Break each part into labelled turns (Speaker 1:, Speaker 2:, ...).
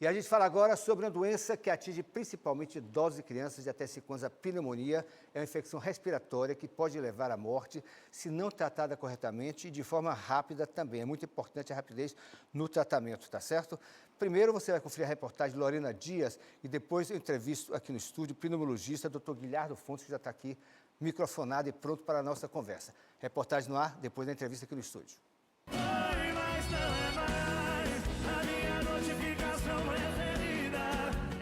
Speaker 1: E a gente fala agora sobre uma doença que atinge principalmente idosos e crianças de até 5 anos. A pneumonia é uma infecção respiratória que pode levar à morte se não tratada corretamente e de forma rápida também. É muito importante a rapidez no tratamento, tá certo? Primeiro você vai conferir a reportagem de Lorena Dias e depois eu entrevisto aqui no estúdio o pneumologista Dr. Guilherme Fontes, que já está aqui microfonado e pronto para a nossa conversa. Reportagem no ar, depois da entrevista aqui no estúdio.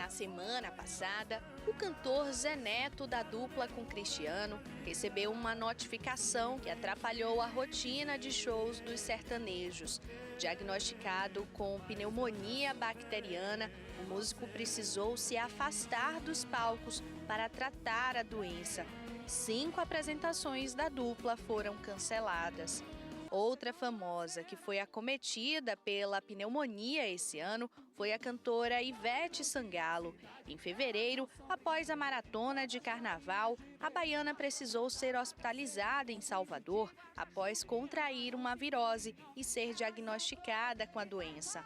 Speaker 2: Semana passada, o cantor Zé Neto, da dupla com Cristiano, recebeu uma notificação que atrapalhou a rotina de shows dos sertanejos. Diagnosticado com pneumonia bacteriana, o músico precisou se afastar dos palcos para tratar a doença. 5 apresentações da dupla foram canceladas. Outra famosa que foi acometida pela pneumonia esse ano foi a cantora Ivete Sangalo. Em fevereiro, após a maratona de carnaval, a baiana precisou ser hospitalizada em Salvador após contrair uma virose e ser diagnosticada com a doença.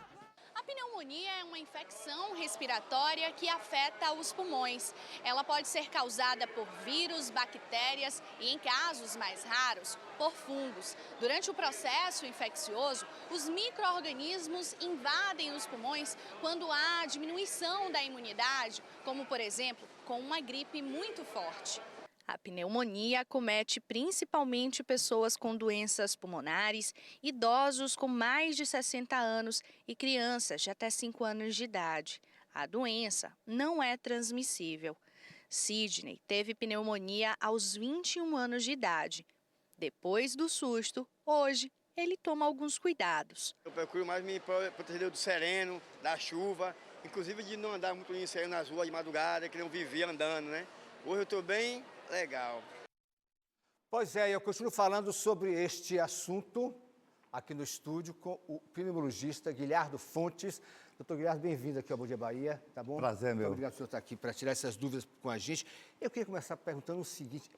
Speaker 2: A pneumonia é uma infecção respiratória que afeta os pulmões. Ela pode ser causada por vírus, bactérias e, em casos mais raros, por fungos. Durante o processo infeccioso, os micro-organismos invadem os pulmões quando há diminuição da imunidade, como, por exemplo, com uma gripe muito forte. A pneumonia acomete principalmente pessoas com doenças pulmonares, idosos com mais de 60 anos e crianças de até 5 anos de idade. A doença não é transmissível. Sidney teve pneumonia aos 21 anos de idade. Depois do susto, hoje, ele toma alguns cuidados.
Speaker 3: Eu procuro mais me proteger do sereno, da chuva, inclusive de não andar muito em sereno nas ruas de madrugada, que não vivia andando, né? Hoje eu estou bem legal.
Speaker 1: Pois é, eu continuo falando sobre este assunto aqui no estúdio com o pneumologista Guilherme Fontes. Doutor Guilherme, bem-vindo aqui ao Bom Dia Bahia, tá bom?
Speaker 4: Prazer, meu.
Speaker 1: Muito obrigado por senhor estar aqui para tirar essas dúvidas com a gente. Eu queria começar perguntando o seguinte: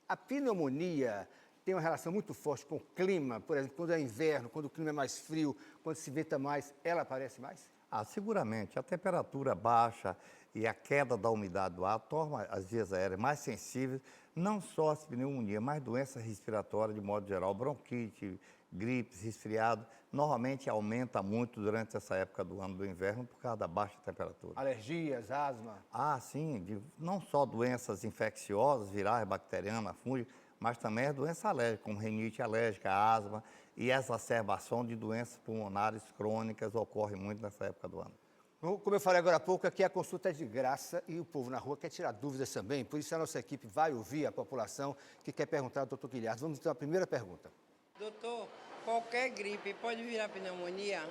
Speaker 1: a pneumonia tem uma relação muito forte com o clima? Por exemplo, quando é inverno, quando o clima é mais frio, quando se venta mais, ela aparece mais?
Speaker 4: Seguramente. A temperatura baixa e a queda da umidade do ar torna as vias aéreas mais sensíveis, não só às pneumonias, mas doenças respiratórias de modo geral, bronquite, gripes, resfriado, normalmente aumenta muito durante essa época do ano do inverno por causa da baixa temperatura.
Speaker 1: Alergias, asma?
Speaker 4: Sim, não só doenças infecciosas, virais, bacterianas, fúngicas, mas também a doença alérgica, como rinite alérgica, asma e exacerbação de doenças pulmonares crônicas ocorre muito nessa época do ano.
Speaker 1: Como eu falei agora há pouco, aqui a consulta é de graça e o povo na rua quer tirar dúvidas também, por isso a nossa equipe vai ouvir a população que quer perguntar ao doutor Guilherme. Vamos então à primeira pergunta.
Speaker 5: Doutor, qualquer gripe pode virar pneumonia?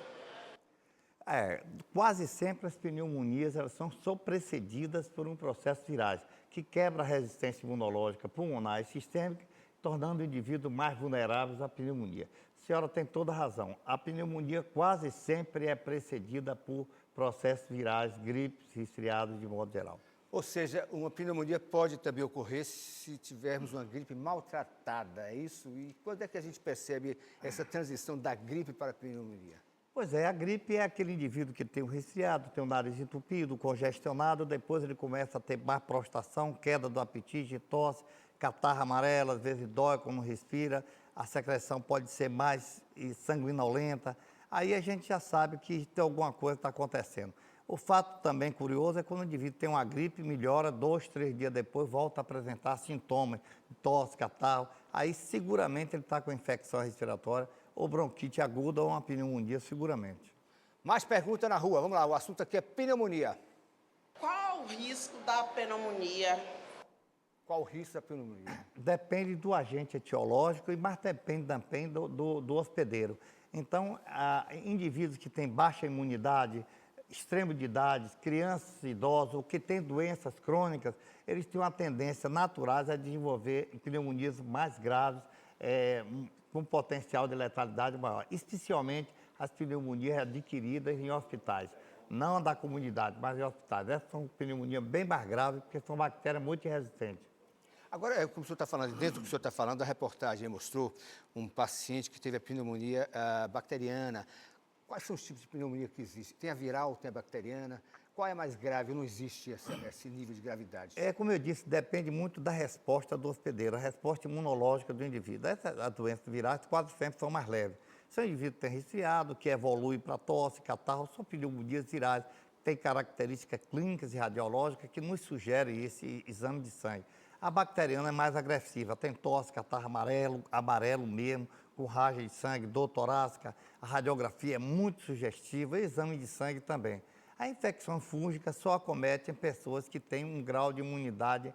Speaker 4: Quase sempre as pneumonias elas são precedidas por um processo viral que quebra a resistência imunológica pulmonar e sistêmica, tornando o indivíduo mais vulnerável à pneumonia. A senhora tem toda a razão. A pneumonia quase sempre é precedida por processos virais, gripes, resfriados de modo geral.
Speaker 1: Ou seja, uma pneumonia pode também ocorrer se tivermos uma gripe maltratada, é isso? E quando é que a gente percebe essa transição da gripe para a pneumonia?
Speaker 4: Pois é, a gripe é aquele indivíduo que tem um resfriado, tem o nariz entupido, congestionado, depois ele começa a ter má prostração, queda do apetite, tosse, catarro amarelo, às vezes dói quando respira, a secreção pode ser mais sanguinolenta, aí a gente já sabe que tem alguma coisa que está acontecendo. O fato também curioso é quando o indivíduo tem uma gripe, melhora, 2, 3 dias depois volta a apresentar sintomas, tosse, catarro, aí seguramente ele está com infecção respiratória, ou bronquite aguda ou uma pneumonia, seguramente.
Speaker 1: Mais pergunta na rua, vamos lá, o assunto aqui é pneumonia.
Speaker 5: Qual o risco da pneumonia?
Speaker 1: Qual o risco da pneumonia?
Speaker 4: Depende do agente etiológico, mas depende também do hospedeiro. Então, indivíduos que têm baixa imunidade, extremo de idade, crianças, idosos, ou que têm doenças crônicas, eles têm uma tendência natural a desenvolver pneumonias mais graves, com potencial de letalidade maior, especialmente as pneumonias adquiridas em hospitais, não da comunidade, mas em hospitais. Essas são pneumonias bem mais graves, porque são bactérias muito resistentes.
Speaker 1: Agora, como o senhor está falando, dentro do que o senhor está falando, a reportagem mostrou um paciente que teve a pneumonia bacteriana. Quais são os tipos de pneumonia que existem? Tem a viral, tem a bacteriana. Qual é mais grave? Não existe esse nível de gravidade.
Speaker 4: Como eu disse, depende muito da resposta do hospedeiro, a resposta imunológica do indivíduo. As doenças virais quase sempre são mais leves. Se o indivíduo tem resfriado, que evolui para tosse, catarro, são pneumonias virais, tem características clínicas e radiológicas que nos sugerem esse exame de sangue. A bacteriana é mais agressiva, tem tosse, catarro amarelo mesmo, com ragem de sangue, dor torácica, a radiografia é muito sugestiva, e exame de sangue também. A infecção fúngica só acomete em pessoas que têm um grau de imunidade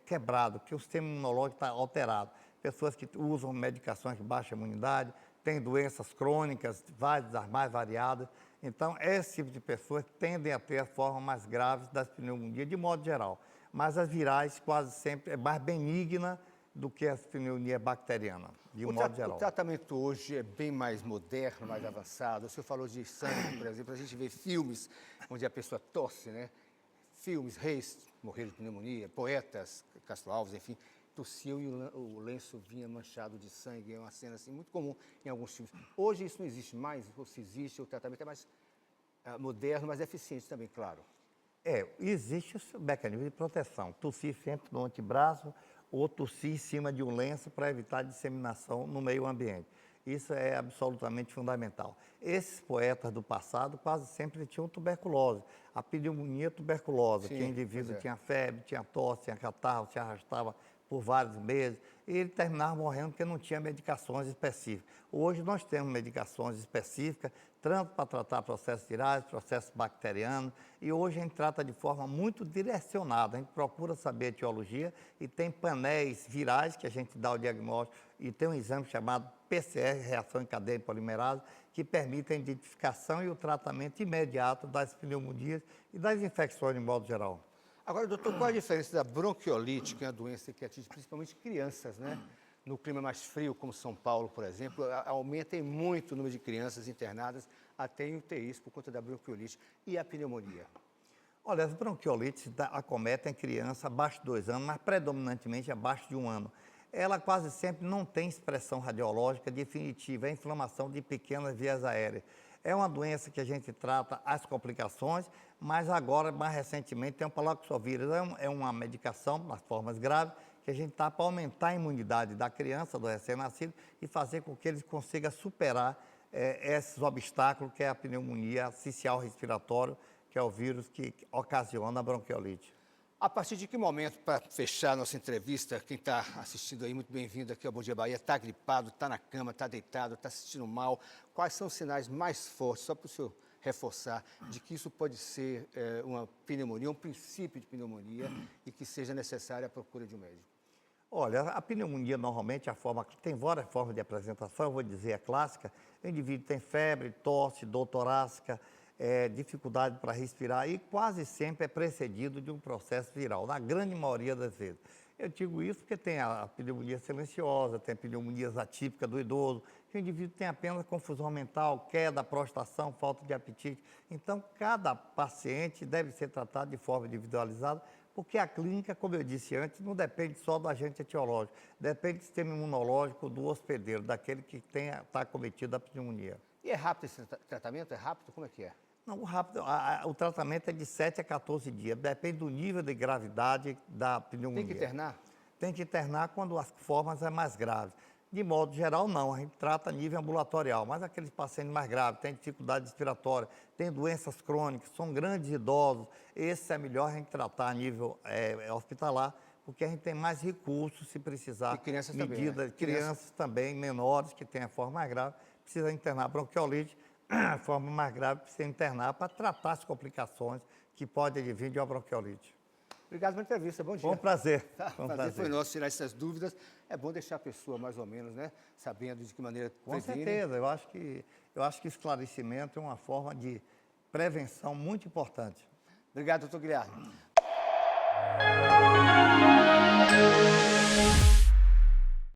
Speaker 4: quebrado, que o sistema imunológico está alterado. Pessoas que usam medicações de baixa imunidade, têm doenças crônicas, várias, mais variadas. Então, esse tipo de pessoas tendem a ter as formas mais graves das pneumonias, de modo geral. Mas as virais quase sempre é mais benigna do que as pneumonias bacterianas, de modo geral.
Speaker 1: O tratamento hoje é bem mais moderno, mais avançado. O senhor falou de sangue, por exemplo, a gente vê filmes onde a pessoa tosse, né? Filmes, reis morreram de pneumonia, poetas, Castro Alves, enfim, tossiam e o lenço vinha manchado de sangue. É uma cena assim, muito comum em alguns filmes. Hoje isso não existe mais, ou se existe, o tratamento é mais moderno, mas eficiente também, claro.
Speaker 4: Existe o mecanismo de proteção. Tossir sempre no antebraço ou tossir em cima de um lenço para evitar disseminação no meio ambiente. Isso é absolutamente fundamental. Esses poetas do passado quase sempre tinham tuberculose, a pneumonia tuberculosa, que o indivíduo tinha febre, tinha tosse, tinha catarro, se arrastava por vários meses, e ele terminava morrendo porque não tinha medicações específicas. Hoje nós temos medicações específicas, tanto para tratar processos virais, processos bacterianos, e hoje a gente trata de forma muito direcionada. A gente procura saber a etiologia e tem painéis virais que a gente dá o diagnóstico, e tem um exame chamado PCR, reação em cadeia de polimerase, que permite a identificação e o tratamento imediato das pneumonias e das infecções de modo geral.
Speaker 1: Agora, doutor, qual a diferença da bronquiolite, que é uma doença que atinge principalmente crianças, né? No clima mais frio, como São Paulo, por exemplo, aumenta muito o número de crianças internadas até em UTIs por conta da bronquiolite e a pneumonia.
Speaker 4: Olha, as bronquiolites acometem crianças abaixo de 2 anos, mas predominantemente abaixo de 1 ano. Ela quase sempre não tem expressão radiológica definitiva, é inflamação de pequenas vias aéreas. É uma doença que a gente trata as complicações, mas agora, mais recentemente, tem o paloxovírus. É uma medicação, nas formas graves, que a gente está para aumentar a imunidade da criança, do recém-nascido, e fazer com que eles consigam superar esses obstáculos, que é a pneumonia sincial respiratória, que é o vírus que ocasiona a bronquiolite.
Speaker 1: A partir de que momento, para fechar nossa entrevista, quem está assistindo aí, muito bem-vindo aqui ao Bom Dia Bahia, está gripado, está na cama, está deitado, está se sentindo mal, quais são os sinais mais fortes, só para o senhor reforçar, de que isso pode ser uma pneumonia, um princípio de pneumonia e que seja necessária a procura de um médico?
Speaker 4: Olha, a pneumonia normalmente tem várias formas de apresentação, eu vou dizer a clássica. O indivíduo tem febre, tosse, dor torácica, dificuldade para respirar e quase sempre é precedido de um processo viral, na grande maioria das vezes. Eu digo isso porque tem a pneumonia silenciosa, tem pneumonias atípicas do idoso, que o indivíduo tem apenas confusão mental, queda, prostração, falta de apetite. Então, cada paciente deve ser tratado de forma individualizada, porque a clínica, como eu disse antes, não depende só do agente etiológico, depende do sistema imunológico do hospedeiro, daquele que está acometido da pneumonia.
Speaker 1: E é rápido esse tratamento? É rápido? Como é que é?
Speaker 4: Não, o tratamento é de 7 a 14 dias, depende do nível de gravidade da pneumonia.
Speaker 1: Tem que internar?
Speaker 4: Tem que internar quando as formas são mais graves. De modo geral, não, a gente trata a nível ambulatorial, mas aqueles pacientes mais graves, têm dificuldade respiratória, têm doenças crônicas, são grandes idosos, esse é melhor a gente tratar a nível hospitalar, porque a gente tem mais recursos se precisar.
Speaker 1: E crianças
Speaker 4: medidas,
Speaker 1: também, né?
Speaker 4: Crianças também, menores, que têm a forma mais grave, precisa internar bronquiolite, a forma mais grave precisa internar para tratar as complicações que podem advir de uma bronquiolite.
Speaker 1: Obrigado pela entrevista, bom dia.
Speaker 4: Foi um prazer.
Speaker 1: Foi um prazer foi nosso tirar essas dúvidas. É bom deixar a pessoa mais ou menos, né, sabendo de que maneira
Speaker 4: Com certeza, eu acho que esclarecimento é uma forma de prevenção muito importante.
Speaker 1: Obrigado, doutor Guilherme.